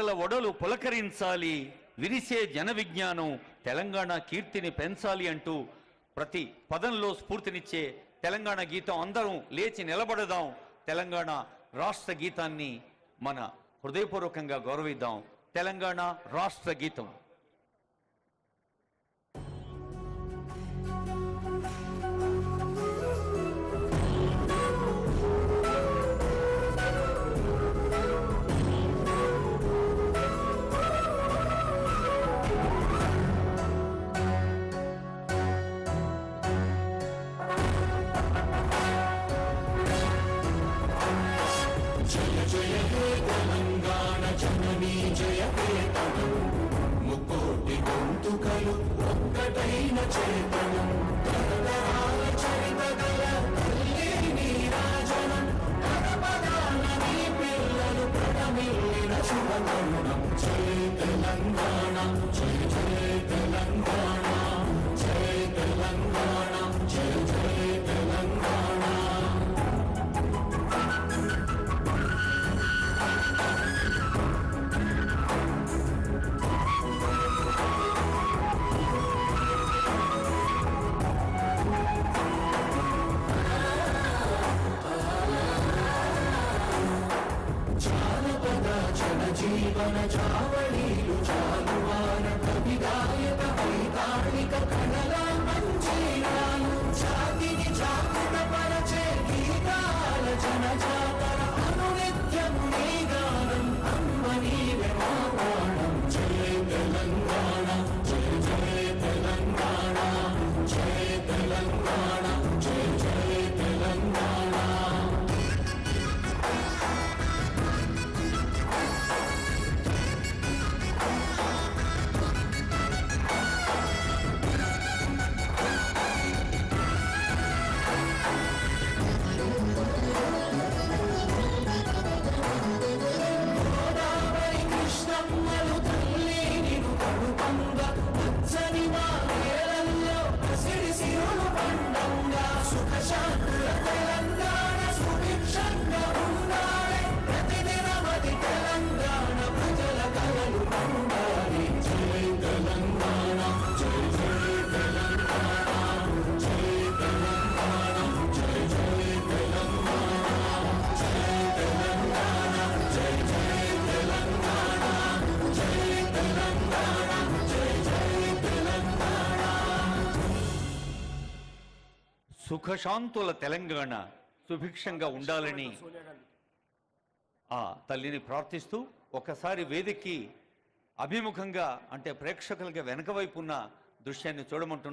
ప్రజల ఒడలు పులకరించాలి, విరిసే జన విజ్ఞానం తెలంగాణ కీర్తిని పెంచాలి అంటూ ప్రతి పదంలో స్ఫూర్తినిచ్చే తెలంగాణ గీతం. అందరం లేచి నిలబడదాం, తెలంగాణ రాష్ట్ర గీతాన్ని మన హృదయపూర్వకంగా గౌరవిద్దాం. తెలంగాణ రాష్ట్ర గీతం. ముకోటి గొంతుకలు ఒక్కటైన చేతనం, తరతరాల చరిత గల తల్లి నీరాజనం, పదపదాన నీ పిల్లలు ప్రణమిల్లిన శుభతరుణం. జయ తెలంగాణ, జయ జయ తెలంగాణ, జయ తెలంగాణ, జయ జయ తెలంగాణ. జీవన చావళీలు చాలువాన కవిగాయక వైతాళిక కళల మంజీరాలు, జాతిని జాగృత పరచే గీతాల జనజాతర అనునిత్యము నీ గానం, అమ్మ నీవే మా ప్రాణం. జయ తెలంగాణ, జయ జయ తెలంగాణ, జయ తెలంగాణ, జయ జయ తెలంగాణ. సుఖశాంతుల తెలంగాణ సుభిక్షంగా ఉండాలని ఆ తల్లిని ప్రార్థిస్తూ ఒకసారి వేదికకి అభిముఖంగా అంటే ప్రేక్షకులకి వెనక వైపు ఉన్న దృశ్యాన్ని చూడమంటున్నారు.